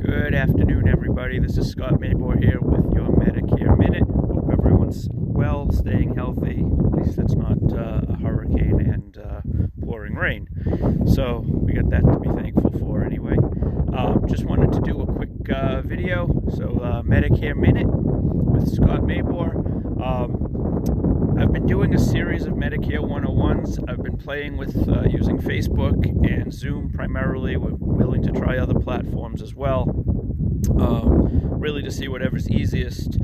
Good afternoon, everybody. This is Scott Mabor here with your Medicare Minute. Hope everyone's well, staying healthy. At least it's not a hurricane and pouring rain. So we got that to be thankful for anyway. Just wanted to do a quick video. So Medicare Minute with Scott Mabor. I've been doing a series of Medicare 101s. I've been playing with using Facebook and Zoom primarily. We're willing to try other platforms as well, really to see whatever's easiest.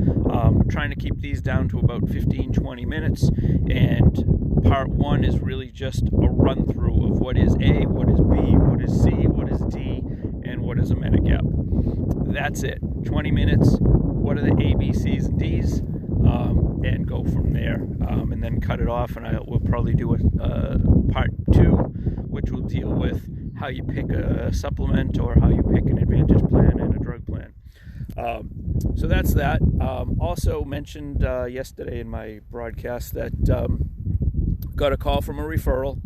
Trying to keep these down to about 15-20 minutes, and part one is really just a run through of what is A, what is B, what is C, what is D, and what is a Medigap. That's it. 20 minutes. What are the A, B, C's, and D's? And go from there, and then cut it off, and we'll probably do a part two, which will deal with how you pick a supplement or how you pick an Advantage plan and a drug plan. So that's that. Also mentioned yesterday in my broadcast that got a call from a referral.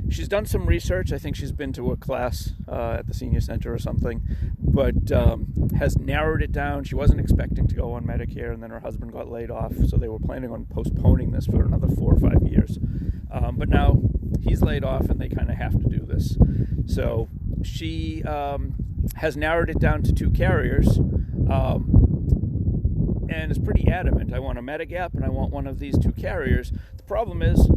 She's done some research. I think she's been to a class at the senior center or something, but has narrowed it down. She wasn't expecting to go on Medicare, and then her husband got laid off, so they were planning on postponing this for another 4 or 5 years. But now he's laid off, and they kind of have to do this. So she has narrowed it down to 2 carriers, and is pretty adamant. I want a Medigap, and I want one of these 2 carriers. The problem is,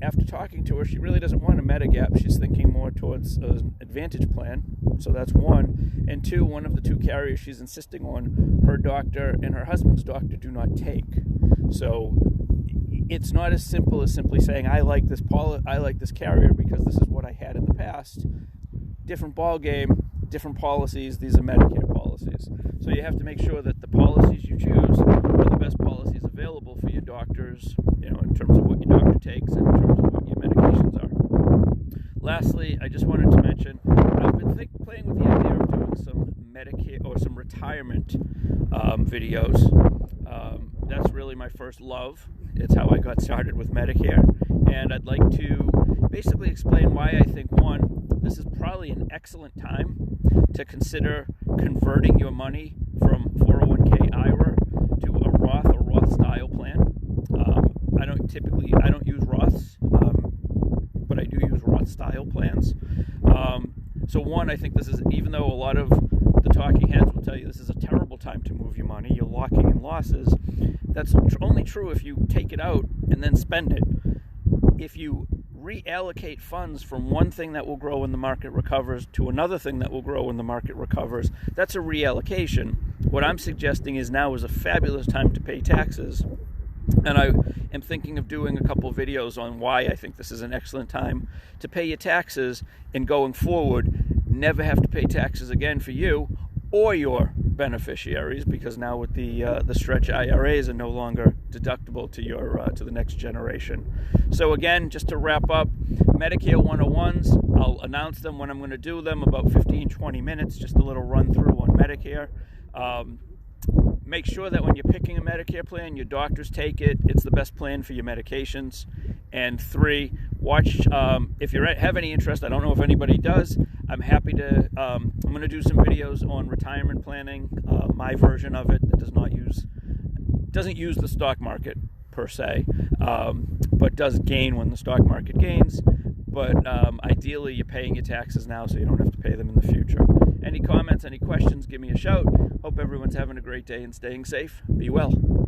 after talking to her, she really doesn't want a Medigap. She's thinking more towards an Advantage plan. So that's one. And 2, one of the 2 carriers she's insisting on, her doctor and her husband's doctor do not take. So it's not as simple as simply saying, I like this carrier because this is what I had in the past. Different ball game, different policies. These are Medicare policies. So you have to make sure that the policies you choose are the best policies available for your doctors, in terms of what your doctor takes and in terms of what your medications are. Lastly, I just wanted to mention, I've been playing with the idea of doing some Medicare or some retirement videos. That's really my first love. It's how I got started with Medicare. And I'd like to basically explain why I think, one, this is probably an excellent time to consider converting your money from 401k IRA to a Roth or Roth style plan. I don't use Roths, but I do use Roth style plans. So one, I think this is, even though a lot of the talking heads will tell you this is a terrible time to move your money, you're locking in losses, that's only true if you take it out and then spend it. If you reallocate funds from one thing that will grow when the market recovers to another thing that will grow when the market recovers, that's a reallocation. What I'm suggesting is now is a fabulous time to pay taxes. And I am thinking of doing a couple videos on why I think this is an excellent time to pay your taxes, and going forward, never have to pay taxes again for you or your beneficiaries, because now with the stretch IRAs are no longer deductible to your to the next generation. So again, just to wrap up, Medicare 101s, I'll announce them when I'm going to do them, about 15-20 minutes, just a little run through on Medicare. Make sure that when you're picking a Medicare plan, your doctors take it. It's the best plan for your medications. And 3, watch, if you have any interest, I don't know if anybody does, I'm happy to, I'm going to do some videos on retirement planning, my version of it that doesn't use the stock market per se, but does gain when the stock market gains. But ideally, you're paying your taxes now so you don't have to pay them in the future. Any comments, any questions, give me a shout. Hope everyone's having a great day and staying safe. Be well.